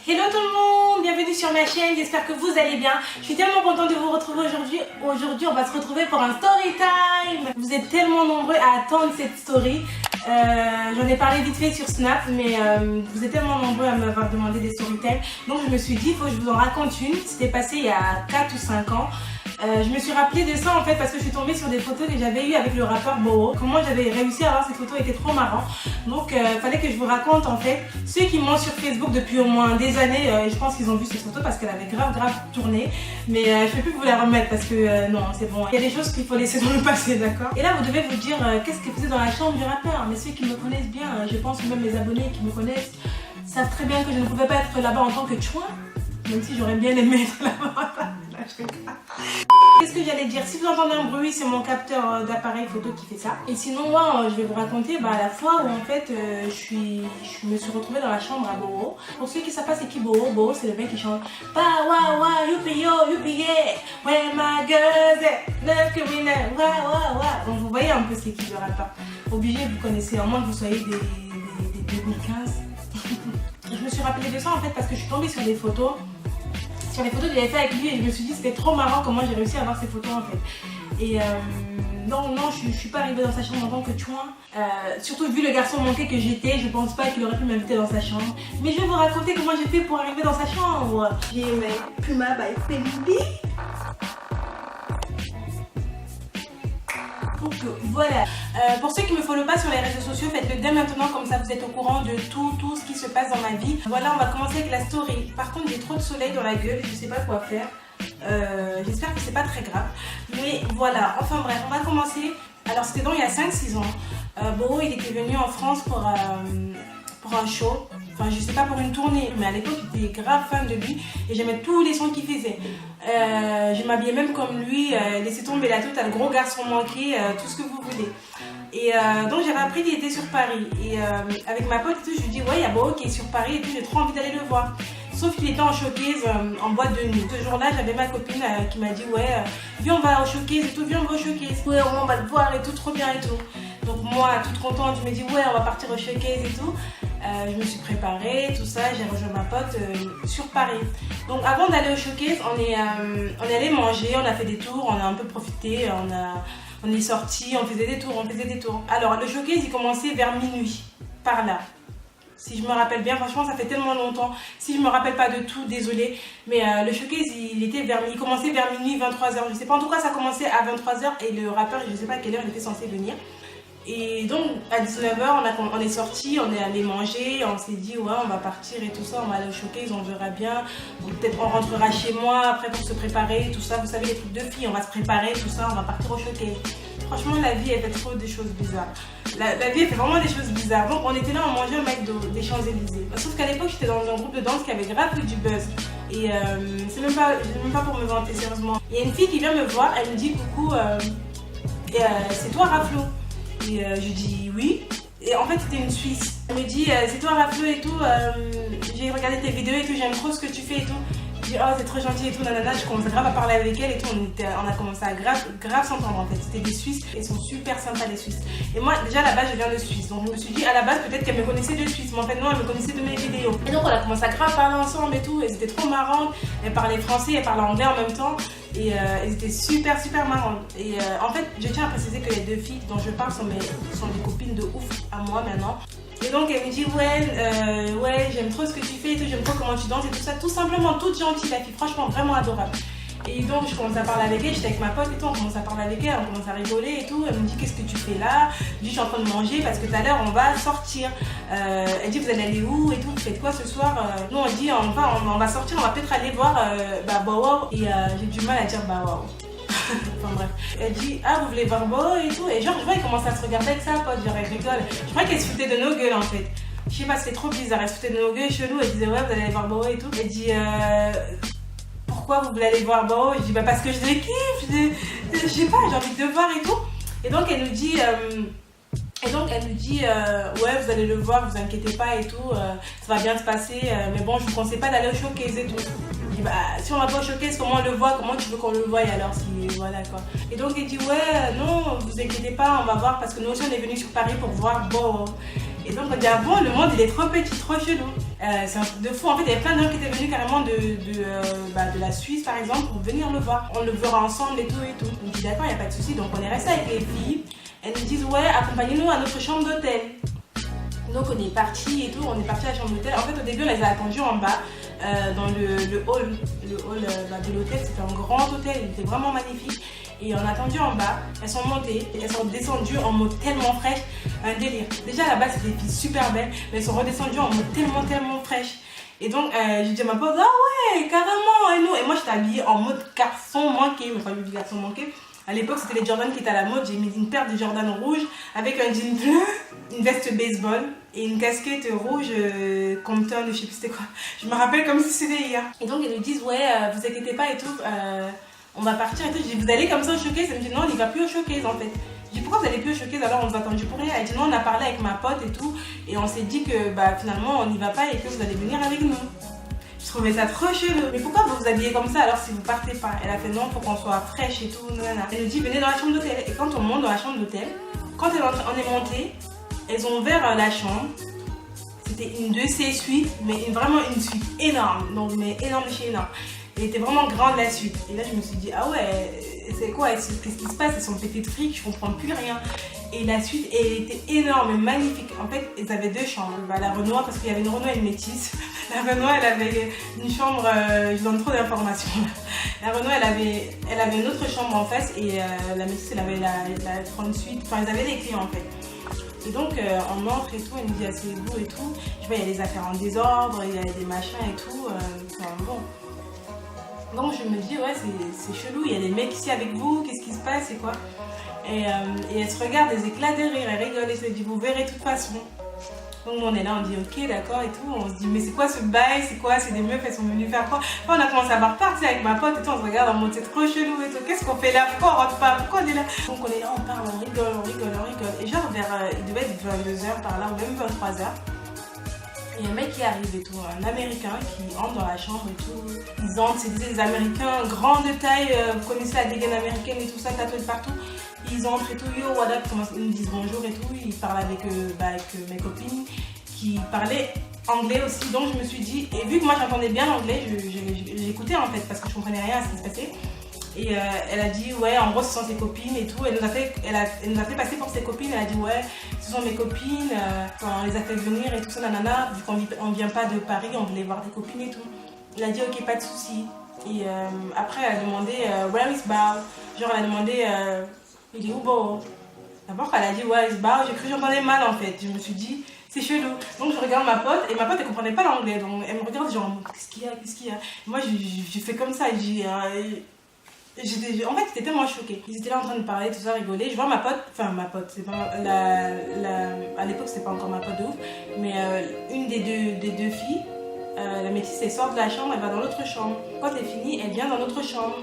Hello tout le monde, bienvenue sur ma chaîne, j'espère que vous allez bien. Je suis tellement contente de vous retrouver aujourd'hui. Aujourd'hui, on va se retrouver pour un story time. Vous êtes tellement nombreux à attendre cette story. J'en ai parlé vite fait sur Snap, mais vous êtes tellement nombreux à m'avoir demandé des story time. Donc je me suis dit, il faut que je vous en raconte une. C'était passé il y a 4 ou 5 ans. Je me suis rappelé de ça en fait parce que je suis tombée sur des photos que j'avais eues avec le rappeur Boho. Comment j'avais réussi à avoir ces photos était trop marrant. Donc fallait que je vous raconte en fait. Ceux qui m'ont sur Facebook depuis au moins des années, je pense qu'ils ont vu ces photos parce qu'elle avait grave tourné. Mais je ne peux plus vous la remettre parce que non, c'est bon. Il y a des choses qu'il faut laisser dans le passé, d'accord. Et là vous devez vous dire qu'est-ce qu'elle faisait dans la chambre du rappeur. Mais ceux qui me connaissent bien, je pense même les abonnés qui me connaissent, savent très bien que je ne pouvais pas être là-bas en tant que chouin. Même si j'aurais bien aimé être là-bas. Qu'est-ce que j'allais dire? Si vous entendez un bruit, c'est mon capteur d'appareil photo qui fait ça. Et sinon, moi, je vais vous raconter la fois où en fait, je me suis retrouvée dans la chambre à Boho. Pour ceux qui ne savent pas c'est qui Boho, Boho c'est le mec qui chante Bah wa wa youpi yo youpi yeah where my girls at love criminal wa wa wa. Donc vous voyez un peu c'est qui le rappeur. Obligé, vous connaissez, à moins que vous soyez des 2015. Je me suis rappelé de ça en fait parce que je suis tombée sur des photos. Sur les photos que j'avais fait avec lui et je me suis dit c'était trop marrant comment j'ai réussi à avoir ces photos en fait. Et non, je suis pas arrivée dans sa chambre en tant que chouin. Surtout vu le garçon manqué que j'étais, je pense pas qu'il aurait pu m'inviter dans sa chambre. Mais je vais vous raconter comment j'ai fait pour arriver dans sa chambre. J'ai mes Puma by Fendi. Donc voilà, pour ceux qui ne me follow pas sur les réseaux sociaux, faites-le dès maintenant, comme ça vous êtes au courant de tout ce qui se passe dans ma vie. Voilà, on va commencer avec la story. Par contre, j'ai trop de soleil dans la gueule, je sais pas quoi faire. J'espère que c'est pas très grave. Mais voilà, enfin bref, on va commencer. Alors c'était il y a 5-6 ans. Boho, il était venu en France pour un show. Enfin, je sais pas pour une tournée, mais à l'époque, j'étais grave fan de lui et j'aimais tous les sons qu'il faisait. Je m'habillais même comme lui, laissez tomber la toute, le gros garçon manqué, tout ce que vous voulez. Et donc j'avais appris qu'il était sur Paris. Et avec ma pote et tout, je lui dis ouais, il y a Boho qui est sur Paris et tout, j'ai trop envie d'aller le voir. Sauf qu'il était en showcase en boîte de nuit. Ce jour-là, j'avais ma copine qui m'a dit ouais, viens on va au showcase et tout, viens on va au showcase. Ouais, on va le voir et tout, trop bien et tout. Donc moi, toute contente, je me dis ouais, on va partir au showcase et tout. Je me suis préparée, tout ça, j'ai rejoint ma pote sur Paris. Donc avant d'aller au showcase, on est allé manger, on a fait des tours, on a un peu profité, on est sorti, on faisait des tours. Alors le showcase, il commençait vers minuit, par là. Si je me rappelle bien, franchement ça fait tellement longtemps. Si je me rappelle pas de tout, désolé. Mais le showcase, il commençait vers minuit, 23h. Je sais pas, en tout cas ça commençait à 23h et le rappeur, je sais pas à quelle heure il était censé venir. Et donc à 19h, on est sorti, on est allé manger, on s'est dit ouais on va partir et tout ça, on va aller au showcase, on verra bien. Peut-être on rentrera chez moi après pour se préparer, tout ça. Vous savez les trucs de filles, on va se préparer, tout ça, on va partir au showcase. Franchement la vie elle fait trop des choses bizarres. La vie elle fait vraiment des choses bizarres. Donc on était là, on mangeait au McDo des Champs-Élysées. Sauf qu'à l'époque j'étais dans un groupe de danse qui avait grave eu du buzz. Et c'est même pas pour me vanter sérieusement. Il y a une fille qui vient me voir, elle me dit coucou, c'est toi Raflo? Et je dis oui. Et en fait c'était une Suisse. Elle me dit c'est toi Raflo et tout, j'ai regardé tes vidéos et tout, j'aime trop ce que tu fais et tout. Je dis oh c'est trop gentil et tout, nanana. Je commence grave à parler avec elle et tout, on a commencé à grave s'entendre en fait. C'était des Suisses et ils sont super sympas les Suisses. Et moi déjà à la base je viens de Suisse, donc je me suis dit à la base peut-être qu'elle me connaissait de Suisse, mais en fait non, elle me connaissait de mes vidéos. Et donc on a commencé à grave parler ensemble et tout, et c'était trop marrant. Elle parlait français, elle parlait anglais en même temps. Et elles étaient super marrantes. Et en fait, je tiens à préciser que les deux filles dont je parle sont des copines de ouf à moi maintenant. Et donc elle me dit ouais j'aime trop ce que tu fais et tout, j'aime trop comment tu danses et tout ça. Tout simplement toute gentille la fille, franchement vraiment adorable. Et donc je commence à parler avec elle, j'étais avec ma pote et tout, on commence à parler avec elle, on commence à rigoler et tout. Elle me dit qu'est-ce que tu fais là? Je dis je suis en train de manger parce que tout à l'heure on va sortir. Elle dit vous allez aller où et tout, vous faites quoi ce soir? Nous on dit on va sortir, on va peut-être aller voir Boho. Et j'ai du mal à dire wow. Enfin bref. Elle dit ah vous voulez voir Boho et tout. Et genre je vois elle commence à se regarder avec sa pote, genre elle rigole. Je crois qu'elle se foutait de nos gueules en fait. Je sais pas, c'était trop bizarre, elle se foutait de nos gueules chelou. Elle disait ouais vous allez aller voir Boho et tout. Elle dit pourquoi vous voulez aller voir Boho? Je dis bah parce que je le kiffe, je sais pas, j'ai envie de le voir et tout. Et donc elle nous dit ouais vous allez le voir, vous inquiétez pas et tout, ça va bien se passer, mais bon je vous conseille pas d'aller au showcase et tout. Je dis bah si on va pas au showcase, comment on le voit, comment tu veux qu'on le voie alors si voilà quoi. Et donc elle dit ouais non vous inquiétez pas, on va voir parce que nous aussi on est venus sur Paris pour voir Boho. Et donc on dit ah bon le monde il est trop petit, trop chelou. C'est un truc de fou. En fait, il y avait plein de gens qui étaient venus carrément de la Suisse, par exemple, pour venir le voir. On le verra ensemble et tout et tout. On dit d'accord, il n'y a pas de souci. Donc, on est resté avec les filles. Elles nous disent, ouais, accompagnez-nous à notre chambre d'hôtel. Donc, on est parti et tout. On est parti à la chambre d'hôtel. En fait, au début, on les a attendus en bas, dans le hall. Le hall de l'hôtel, c'était un grand hôtel. Il était vraiment magnifique. Et on a attendu en bas, elles sont montées, elles sont descendues en mode tellement fraîche, un délire. Déjà là-bas c'était des filles super belles, mais elles sont redescendues en mode tellement fraîche. Et donc j'ai dit à ma pote, ah ouais, carrément, et nous. Et moi j'étais habillée en mode garçon manqué, enfin je dis garçon manqué. À l'époque c'était les Jordan qui étaient à la mode, j'ai mis une paire de Jordan rouge avec un jean bleu, une veste baseball et une casquette rouge Compton, je sais plus c'était quoi. Je me rappelle comme si c'était hier. Et donc ils nous disent, ouais, vous inquiétez pas et tout. On va partir et tout. Je dis, vous allez comme ça au showcase? Elle me dit, non, on n'y va plus au showcase en fait. Je dis, pourquoi vous allez plus au showcase alors on vous a attendu pour rien? Elle dit, non, on a parlé avec ma pote et tout. Et on s'est dit que finalement on n'y va pas et que vous allez venir avec nous. Je trouvais ça trop chelou. Mais pourquoi vous vous habillez comme ça alors si vous partez pas? Elle a fait non, faut qu'on soit fraîche et tout. Nanana. Elle nous dit, venez dans la chambre d'hôtel. Et quand on monte dans la chambre d'hôtel, quand on est monté, elles ont ouvert la chambre. C'était une de ces suites, mais vraiment une suite énorme. Donc, mais énorme de chez énorme. Elle était vraiment grande la suite. Et là je me suis dit, ah ouais, c'est quoi? Qu'est-ce qui se passe? Elles sont pétées de fric, je comprends plus rien. Et la suite, elle était énorme, magnifique. En fait, ils avaient deux chambres. La Renoir, parce qu'il y avait une Renoir et une métisse. La Renoir, elle avait une chambre, je donne trop d'informations. La Renoir, elle avait une autre chambre en face et la métisse, elle avait la grande suite. Enfin, ils avaient des clients en fait. Et donc, on entre et tout, elle nous dit, asseyez-vous et tout. Je vois, il y a des affaires en désordre, il y a des machins et tout. Enfin, bon. Donc je me dis, ouais, c'est chelou, il y a des mecs ici avec vous, qu'est-ce qui se passe et quoi? Et elles se regardent, elles éclatent de rire, elles rigolent et se disent, vous verrez de toute façon. Donc on est là, on dit ok, d'accord et tout. On se dit, mais c'est quoi ce bail? C'est quoi? C'est des meufs, elles sont venues faire quoi? Enfin, on a commencé à avoir parti avec ma pote et tout, on se regarde en mode c'est trop chelou et tout. Qu'est-ce qu'on fait là? Pourquoi on rentre pas? Pourquoi on est là? Donc on est là, on parle, on rigole. Et genre vers, il devait être 22h par là, ou même 23h. Il y a un mec qui arrive et tout, un américain qui entre dans la chambre et tout. Ils entrent, c'est des américains, grande taille, vous connaissez la dégaine américaine et tout ça, tatoué partout. Ils entrent et tout, yo, what up, ils me disent bonjour et tout. Ils parlent avec mes copines qui parlaient anglais aussi. Donc je me suis dit, et vu que moi j'entendais bien l'anglais, j'écoutais en fait parce que je comprenais rien à ce qui se passait. Et elle a dit, ouais, en gros, ce sont ses copines et tout. Elle nous a fait passer pour ses copines. Elle a dit, ouais, ce sont mes copines. On les a fait venir et tout ça, nanana. Vu qu'on ne vient pas de Paris, on voulait voir des copines et tout. Elle a dit, ok, pas de souci. Et après, elle a demandé, where is Bao? Genre, elle a demandé, il est où Bao? D'abord, elle a dit, where is Bao? J'ai cru que j'entendais mal en fait. Je me suis dit, c'est chelou. Donc, je regarde ma pote et ma pote, elle comprenait pas l'anglais. Donc, elle me regarde, genre, qu'est-ce qu'il y a? Moi, j'ai fait comme ça. En fait, j'étais tellement choquée. Ils étaient là en train de parler, tout ça, rigoler. Je vois ma pote, c'est pas à l'époque, c'était pas encore ma pote de ouf, mais une des deux filles, la métisse, elle sort de la chambre, elle va dans l'autre chambre. Quand elle finit, elle vient dans notre chambre.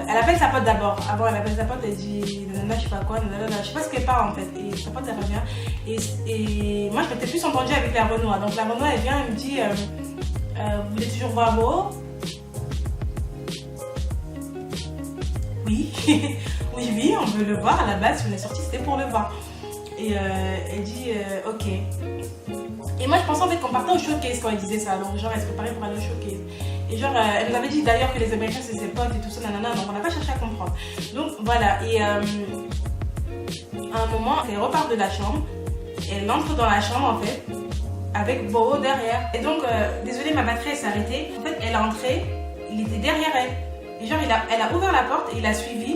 Elle appelle sa pote d'abord. Avant, elle appelle sa pote, elle dit nanana, je sais pas quoi, nanana, je sais pas ce qu'elle parle en fait. Et sa pote, elle revient. Et moi, je m'étais plus entendue avec la Renoir. Donc la Renoir, elle vient, elle me dit vous voulez toujours voir Mo? Oui, oui, on veut le voir. À la base, si on est sorti, c'était pour le voir. Et elle dit ok. Et moi, je pensais en fait qu'on partait au showcase quand elle disait ça. Donc, genre, elle se préparait pour aller au showcase. Et genre, elle nous avait dit d'ailleurs que les Américains, c'est ses potes et tout ça, nanana. Donc, on n'a pas cherché à comprendre. Donc, voilà. Et à un moment, elle repart de la chambre. Elle entre dans la chambre, en fait, avec Bo derrière. Et donc, désolée, ma batterie, elle s'est arrêtée. En fait, elle est entrée, il était derrière elle. Et genre, elle a ouvert la porte et il a suivi.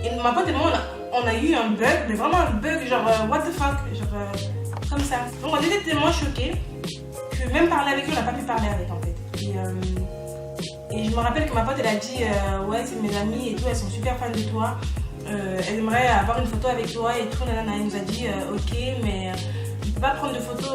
Et ma pote et moi, on a eu un bug, mais vraiment un bug, genre, what the fuck, genre, comme ça. Donc, on était tellement choqués que même parler avec eux, on n'a pas pu parler avec, en fait. Et je me rappelle que ma pote, elle a dit, ouais, c'est mes amies et tout, elles sont super fans de toi. Elle aimerait avoir une photo avec toi et tout, nanana. Elle nous a dit, ok, mais il ne peut pas prendre de photo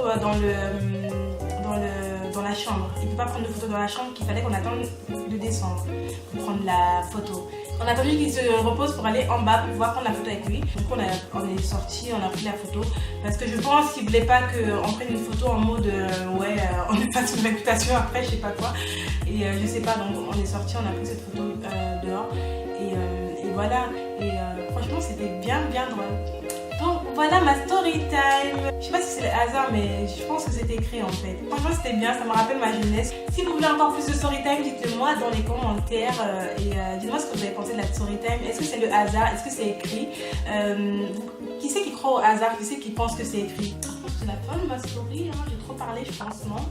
dans la chambre. Il ne peut pas prendre de photo dans la chambre, qu'il fallait qu'on attende de décembre pour prendre la photo. On a attendu qu'il se repose pour aller en bas pour pouvoir prendre la photo avec lui. Donc on est sorti, on a pris la photo parce que je pense qu'il ne voulait pas qu'on prenne une photo en mode ouais, on lui fasse une réputation après, je sais pas quoi. Et je sais pas, donc on est sorti, on a pris cette photo dehors et voilà. Et franchement, c'était bien drôle. Donc voilà ma story time. Je sais pas si c'est le hasard, mais je pense que c'était écrit en fait. Franchement, c'était bien, ça me rappelle ma jeunesse. Si vous voulez encore plus de story time, dites-le-moi dans les commentaires dites-moi ce que vous avez pensé de la story time. Est-ce que c'est le hasard? Est-ce que c'est écrit? Qui c'est qui croit au hasard? Qui c'est qui pense que c'est écrit? Franchement, c'est la fin de ma story, hein. J'ai trop parlé, je pense, non?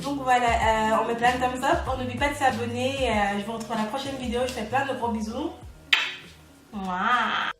Donc voilà, on met plein de thumbs up. On n'oublie pas de s'abonner. Je vous retrouve dans la prochaine vidéo. Je fais plein de gros bisous. Mouah.